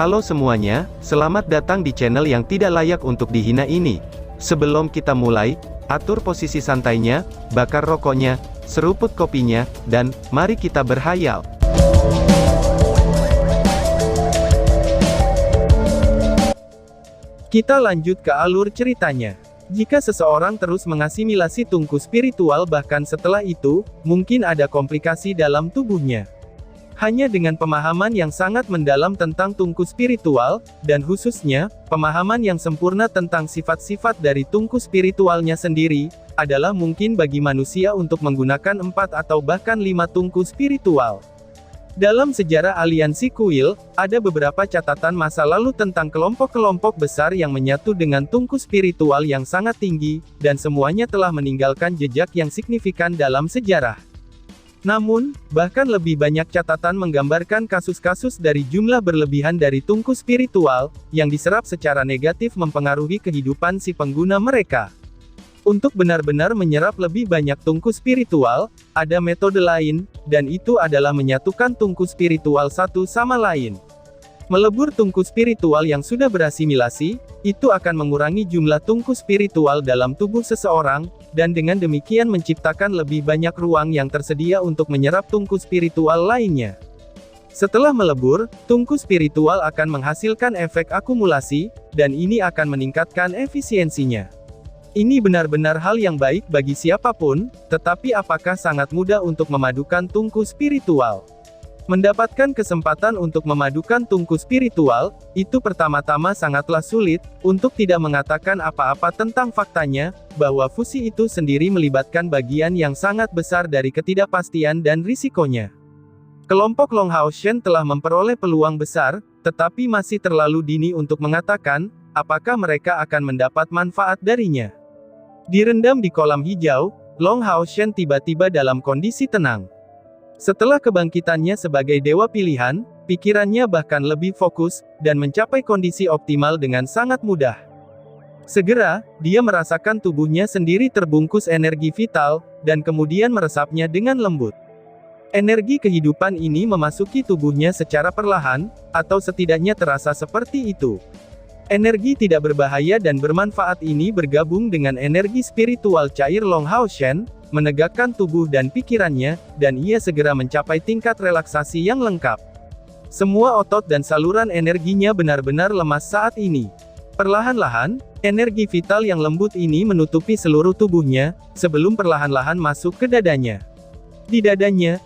Halo semuanya, selamat datang di channel yang tidak layak untuk dihina ini. Sebelum kita mulai, atur posisi santainya, bakar rokoknya, seruput kopinya, dan mari kita berhayal. Kita lanjut ke alur ceritanya. Jika seseorang terus mengasimilasi tungku spiritual bahkan setelah itu, mungkin ada komplikasi dalam tubuhnya. Hanya dengan pemahaman yang sangat mendalam tentang tungku spiritual, dan khususnya, pemahaman yang sempurna tentang sifat-sifat dari tungku spiritualnya sendiri, adalah mungkin bagi manusia untuk menggunakan 4 atau bahkan 5 tungku spiritual. Dalam sejarah aliansi kuil, ada beberapa catatan masa lalu tentang kelompok-kelompok besar yang menyatu dengan tungku spiritual yang sangat tinggi, dan semuanya telah meninggalkan jejak yang signifikan dalam sejarah. Namun, bahkan lebih banyak catatan menggambarkan kasus-kasus dari jumlah berlebihan dari tungku spiritual, yang diserap secara negatif mempengaruhi kehidupan si pengguna mereka. Untuk benar-benar menyerap lebih banyak tungku spiritual, ada metode lain, dan itu adalah menyatukan tungku spiritual satu sama lain. Melebur tungku spiritual yang sudah berasimilasi, itu akan mengurangi jumlah tungku spiritual dalam tubuh seseorang, dan dengan demikian menciptakan lebih banyak ruang yang tersedia untuk menyerap tungku spiritual lainnya. Setelah melebur, tungku spiritual akan menghasilkan efek akumulasi, dan ini akan meningkatkan efisiensinya. Ini benar-benar hal yang baik bagi siapapun, tetapi apakah sangat mudah untuk memadukan tungku spiritual? Mendapatkan kesempatan untuk memadukan tungku spiritual, itu pertama-tama sangatlah sulit, untuk tidak mengatakan apa-apa tentang faktanya, bahwa fusi itu sendiri melibatkan bagian yang sangat besar dari ketidakpastian dan risikonya. Kelompok Longhao-shen telah memperoleh peluang besar, tetapi masih terlalu dini untuk mengatakan, apakah mereka akan mendapat manfaat darinya. Direndam di kolam hijau, Longhao-shen tiba-tiba dalam kondisi tenang. Setelah kebangkitannya sebagai dewa pilihan, pikirannya bahkan lebih fokus, dan mencapai kondisi optimal dengan sangat mudah. Segera, dia merasakan tubuhnya sendiri terbungkus energi vital, dan kemudian meresapnya dengan lembut. Energi kehidupan ini memasuki tubuhnya secara perlahan, atau setidaknya terasa seperti itu. Energi tidak berbahaya dan bermanfaat ini bergabung dengan energi spiritual cair Longhao-shen, menegakkan tubuh dan pikirannya, dan ia segera mencapai tingkat relaksasi yang lengkap. Semua otot dan saluran energinya benar-benar lemas saat ini. Perlahan-lahan, energi vital yang lembut ini menutupi seluruh tubuhnya, sebelum perlahan-lahan masuk ke dadanya. Di dadanya,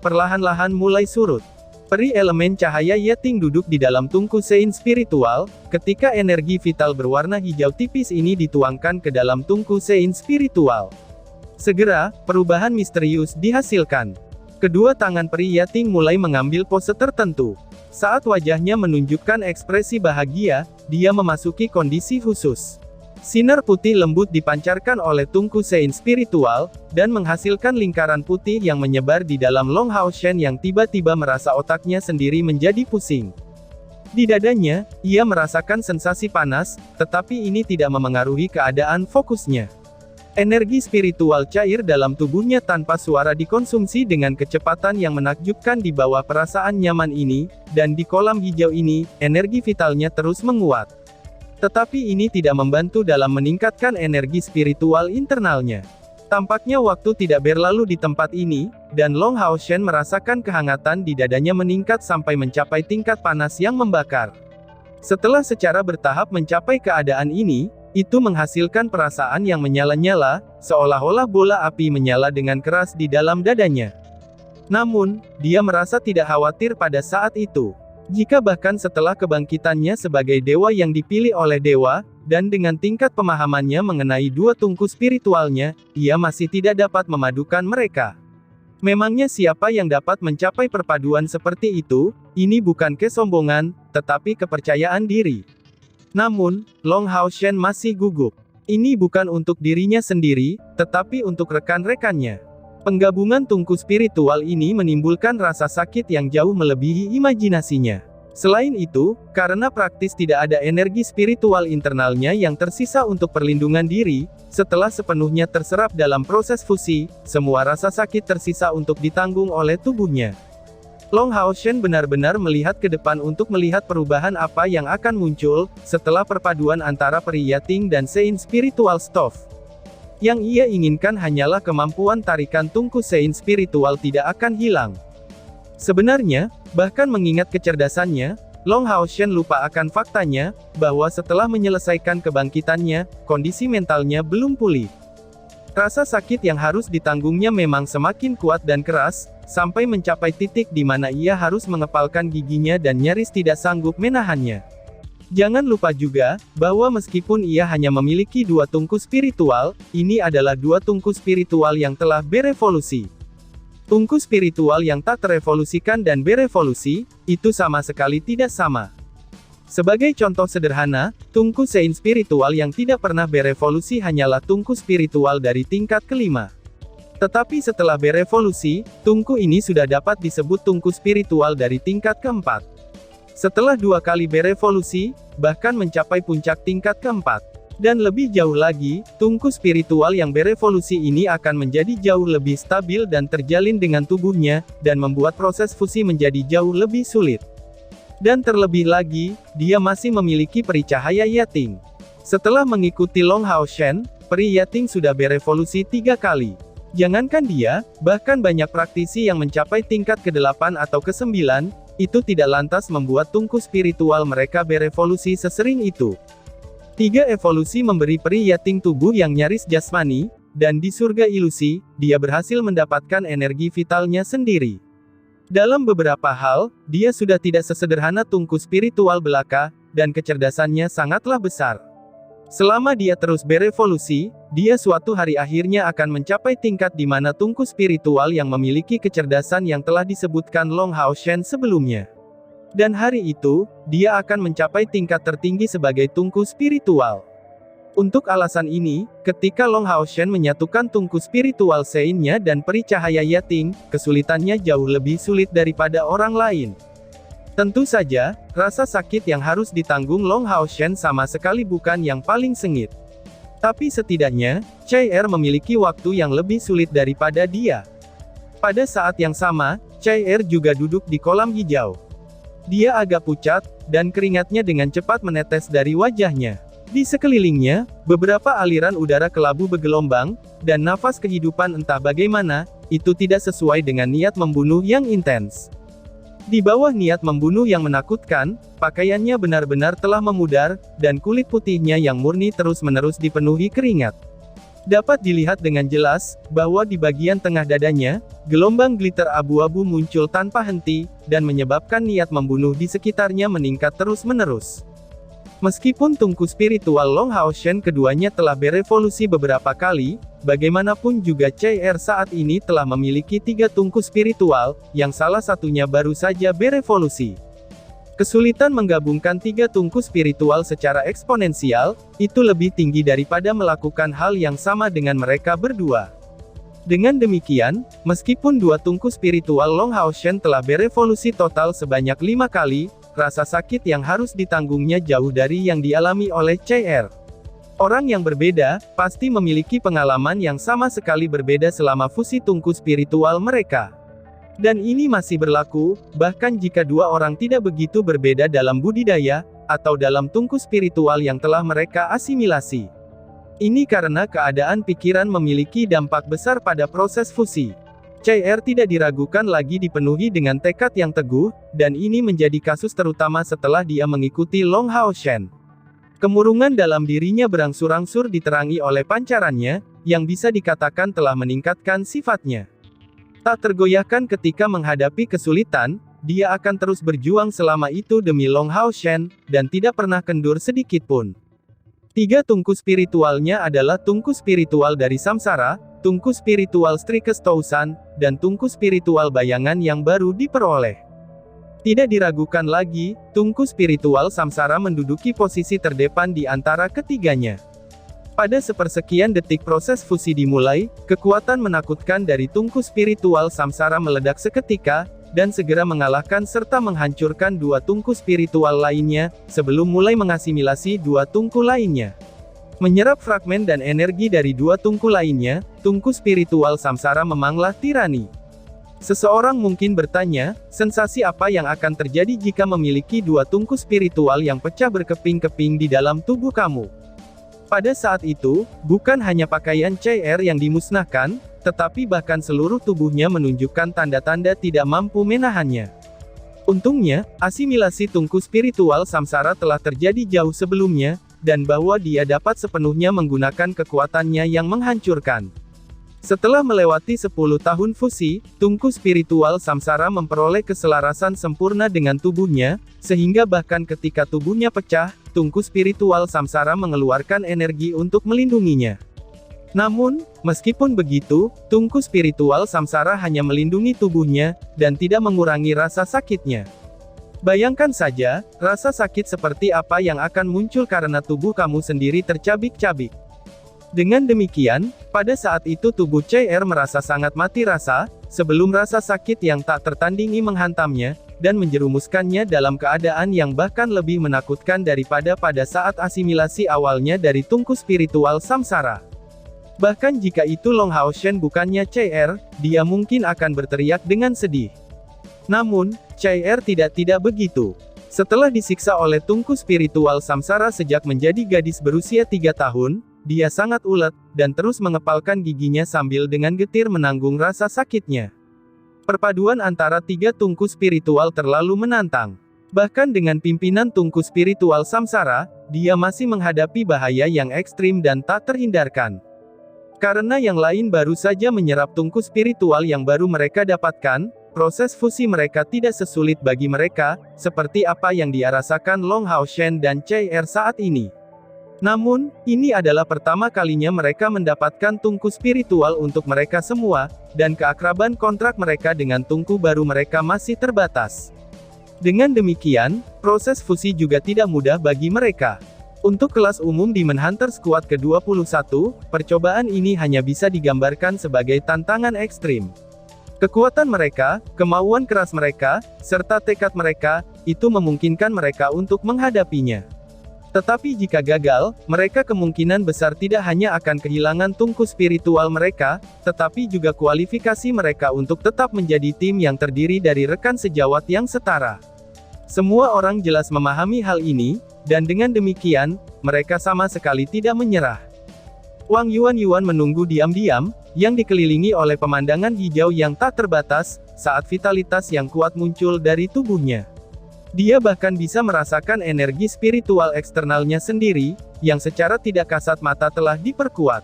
perlahan-lahan mulai surut. Peri elemen cahaya Yeting duduk di dalam tungku sein spiritual, ketika energi vital berwarna hijau tipis ini dituangkan ke dalam tungku sein spiritual. Segera, perubahan misterius dihasilkan. Kedua tangan peri Yeting mulai mengambil pose tertentu. Saat wajahnya menunjukkan ekspresi bahagia, dia memasuki kondisi khusus. Sinar putih lembut dipancarkan oleh tungku sein spiritual, dan menghasilkan lingkaran putih yang menyebar di dalam Longhao-shen yang tiba-tiba merasa otaknya sendiri menjadi pusing. Di dadanya, ia merasakan sensasi panas, tetapi ini tidak memengaruhi keadaan fokusnya. Energi spiritual cair dalam tubuhnya tanpa suara dikonsumsi dengan kecepatan yang menakjubkan di bawah perasaan nyaman ini, dan di kolam hijau ini, energi vitalnya terus menguat. Tetapi ini tidak membantu dalam meningkatkan energi spiritual internalnya. Tampaknya waktu tidak berlalu di tempat ini, dan Longhao-shen merasakan kehangatan di dadanya meningkat sampai mencapai tingkat panas yang membakar. Setelah secara bertahap mencapai keadaan ini, itu menghasilkan perasaan yang menyala-nyala, seolah-olah bola api menyala dengan keras di dalam dadanya. Namun, dia merasa tidak khawatir pada saat itu. Jika bahkan setelah kebangkitannya sebagai dewa yang dipilih oleh dewa, dan dengan tingkat pemahamannya mengenai dua tungku spiritualnya, ia masih tidak dapat memadukan mereka. Memangnya siapa yang dapat mencapai perpaduan seperti itu? Ini bukan kesombongan, tetapi kepercayaan diri. Namun, Longhao-shen masih gugup. Ini bukan untuk dirinya sendiri, tetapi untuk rekan-rekannya. Penggabungan tungku spiritual ini menimbulkan rasa sakit yang jauh melebihi imajinasinya. Selain itu, karena praktis tidak ada energi spiritual internalnya yang tersisa untuk perlindungan diri, setelah sepenuhnya terserap dalam proses fusi, semua rasa sakit tersisa untuk ditanggung oleh tubuhnya. Long Haoshen benar-benar melihat ke depan untuk melihat perubahan apa yang akan muncul, setelah perpaduan antara peri Yating dan Sein Spiritual Staff. Yang ia inginkan hanyalah kemampuan tarikan tungku Sein Spiritual tidak akan hilang. Sebenarnya, bahkan mengingat kecerdasannya, Long Haoshen lupa akan faktanya, bahwa setelah menyelesaikan kebangkitannya, kondisi mentalnya belum pulih. Rasa sakit yang harus ditanggungnya memang semakin kuat dan keras, sampai mencapai titik di mana ia harus mengepalkan giginya dan nyaris tidak sanggup menahannya. Jangan lupa juga, bahwa meskipun ia hanya memiliki 2 tungku spiritual, ini adalah 2 tungku spiritual yang telah berevolusi. Tungku spiritual yang tak terevolusikan dan berevolusi, itu sama sekali tidak sama. Sebagai contoh sederhana, tungku Sein spiritual yang tidak pernah berevolusi hanyalah tungku spiritual dari tingkat kelima. Tetapi setelah berevolusi, tungku ini sudah dapat disebut tungku spiritual dari tingkat keempat. Setelah 2 kali berevolusi, bahkan mencapai puncak tingkat keempat. Dan lebih jauh lagi, tungku spiritual yang berevolusi ini akan menjadi jauh lebih stabil dan terjalin dengan tubuhnya, dan membuat proses fusi menjadi jauh lebih sulit. Dan terlebih lagi, dia masih memiliki peri cahaya Yating. Setelah mengikuti Long Haoshen, peri Yating sudah berevolusi 3 kali. Jangankan dia, bahkan banyak praktisi yang mencapai tingkat ke-8 atau ke-9, itu tidak lantas membuat tungku spiritual mereka berevolusi sesering itu. 3 evolusi memberi peri Yating tubuh yang nyaris jasmani, dan di surga ilusi, dia berhasil mendapatkan energi vitalnya sendiri. Dalam beberapa hal, dia sudah tidak sesederhana tungku spiritual belaka, dan kecerdasannya sangatlah besar. Selama dia terus berevolusi, dia suatu hari akhirnya akan mencapai tingkat di mana tungku spiritual yang memiliki kecerdasan yang telah disebutkan Long Haoshen sebelumnya. Dan hari itu, dia akan mencapai tingkat tertinggi sebagai tungku spiritual. Untuk alasan ini, ketika Long Haoshen menyatukan tungku spiritual Sein-nya dan peri cahaya Yating, kesulitannya jauh lebih sulit daripada orang lain. Tentu saja, rasa sakit yang harus ditanggung Long Haoshen sama sekali bukan yang paling sengit. Tapi setidaknya, Chai-Er memiliki waktu yang lebih sulit daripada dia. Pada saat yang sama, Chai-Er juga duduk di kolam hijau. Dia agak pucat, dan keringatnya dengan cepat menetes dari wajahnya. Di sekelilingnya, beberapa aliran udara kelabu bergelombang, dan nafas kehidupan entah bagaimana, itu tidak sesuai dengan niat membunuh yang intens. Di bawah niat membunuh yang menakutkan, pakaiannya benar-benar telah memudar, dan kulit putihnya yang murni terus-menerus dipenuhi keringat. Dapat dilihat dengan jelas, bahwa di bagian tengah dadanya, gelombang glitter abu-abu muncul tanpa henti, dan menyebabkan niat membunuh di sekitarnya meningkat terus-menerus. Meskipun tungku spiritual Long Haoshen keduanya telah berevolusi beberapa kali, bagaimanapun juga Chai-Er saat ini telah memiliki 3 tungku spiritual, yang salah satunya baru saja berevolusi. Kesulitan menggabungkan 3 tungku spiritual secara eksponensial, itu lebih tinggi daripada melakukan hal yang sama dengan mereka berdua. Dengan demikian, meskipun 2 tungku spiritual Long Haoshen telah berevolusi total sebanyak 5 kali, rasa sakit yang harus ditanggungnya jauh dari yang dialami oleh Chai-Er. Orang yang berbeda, pasti memiliki pengalaman yang sama sekali berbeda selama fusi tungku spiritual mereka. Dan ini masih berlaku, bahkan jika 2 orang tidak begitu berbeda dalam budidaya, atau dalam tungku spiritual yang telah mereka asimilasi. Ini karena keadaan pikiran memiliki dampak besar pada proses fusi. Chai-Er tidak diragukan lagi dipenuhi dengan tekad yang teguh, dan ini menjadi kasus terutama setelah dia mengikuti Long Haoshen. Kemurungan dalam dirinya berangsur-angsur diterangi oleh pancarannya, yang bisa dikatakan telah meningkatkan sifatnya. Tak tergoyahkan ketika menghadapi kesulitan, dia akan terus berjuang selama itu demi Long Haoshen, dan tidak pernah kendur sedikit pun. 3 tungku spiritualnya adalah tungku spiritual dari Samsara, tungku spiritual Strikes Tousan, dan tungku spiritual bayangan yang baru diperoleh. Tidak diragukan lagi, tungku spiritual Samsara menduduki posisi terdepan di antara ketiganya. Pada sepersekian detik proses fusi dimulai, kekuatan menakutkan dari tungku spiritual Samsara meledak seketika, dan segera mengalahkan serta menghancurkan 2 tungku spiritual lainnya, sebelum mulai mengasimilasi 2 tungku lainnya. Menyerap fragmen dan energi dari 2 tungku lainnya, tungku spiritual Samsara memanglah tirani. Seseorang mungkin bertanya, sensasi apa yang akan terjadi jika memiliki dua tungku spiritual yang pecah berkeping-keping di dalam tubuh kamu? Pada saat itu, bukan hanya pakaian CR yang dimusnahkan, tetapi bahkan seluruh tubuhnya menunjukkan tanda-tanda tidak mampu menahannya. Untungnya, asimilasi tungku spiritual samsara telah terjadi jauh sebelumnya, dan bahwa dia dapat sepenuhnya menggunakan kekuatannya yang menghancurkan. Setelah melewati 10 tahun fusi, tungku spiritual samsara memperoleh keselarasan sempurna dengan tubuhnya, sehingga bahkan ketika tubuhnya pecah, tungku spiritual samsara mengeluarkan energi untuk melindunginya. Namun, meskipun begitu, tungku spiritual samsara hanya melindungi tubuhnya, dan tidak mengurangi rasa sakitnya. Bayangkan saja, rasa sakit seperti apa yang akan muncul karena tubuh kamu sendiri tercabik-cabik. Dengan demikian, pada saat itu tubuh CR merasa sangat mati rasa, sebelum rasa sakit yang tak tertandingi menghantamnya, dan menjerumuskannya dalam keadaan yang bahkan lebih menakutkan daripada pada saat asimilasi awalnya dari tungku spiritual samsara. Bahkan jika itu Long Hao Shen bukannya CR, dia mungkin akan berteriak dengan sedih. Namun, CR tidak begitu. Setelah disiksa oleh tungku spiritual samsara sejak menjadi gadis berusia 3 tahun, dia sangat ulet, dan terus mengepalkan giginya sambil dengan getir menanggung rasa sakitnya. Perpaduan antara 3 tungku spiritual terlalu menantang. Bahkan dengan pimpinan tungku spiritual samsara, dia masih menghadapi bahaya yang ekstrim dan tak terhindarkan. Karena yang lain baru saja menyerap tungku spiritual yang baru mereka dapatkan, proses fusi mereka tidak sesulit bagi mereka, seperti apa yang dia rasakan Long Hao Shen dan CR saat ini. Namun, ini adalah pertama kalinya mereka mendapatkan tungku spiritual untuk mereka semua, dan keakraban kontrak mereka dengan tungku baru mereka masih terbatas. Dengan demikian, proses fusi juga tidak mudah bagi mereka. Untuk kelas umum di Manhunter Squad ke-21, percobaan ini hanya bisa digambarkan sebagai tantangan ekstrim. Kekuatan mereka, kemauan keras mereka, serta tekad mereka, itu memungkinkan mereka untuk menghadapinya. Tetapi jika gagal, mereka kemungkinan besar tidak hanya akan kehilangan tungku spiritual mereka, tetapi juga kualifikasi mereka untuk tetap menjadi tim yang terdiri dari rekan sejawat yang setara. Semua orang jelas memahami hal ini, dan dengan demikian, mereka sama sekali tidak menyerah. Wang Yuan menunggu diam-diam, yang dikelilingi oleh pemandangan hijau yang tak terbatas, saat vitalitas yang kuat muncul dari tubuhnya. Dia bahkan bisa merasakan energi spiritual eksternalnya sendiri, yang secara tidak kasat mata telah diperkuat.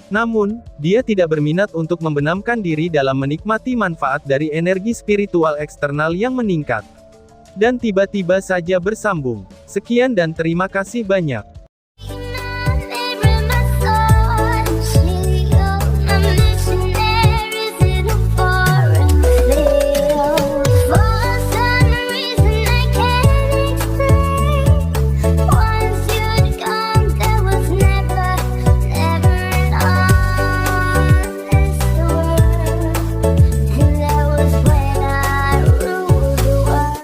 Namun, dia tidak berminat untuk membenamkan diri dalam menikmati manfaat dari energi spiritual eksternal yang meningkat. Dan tiba-tiba saja bersambung. Sekian dan terima kasih banyak.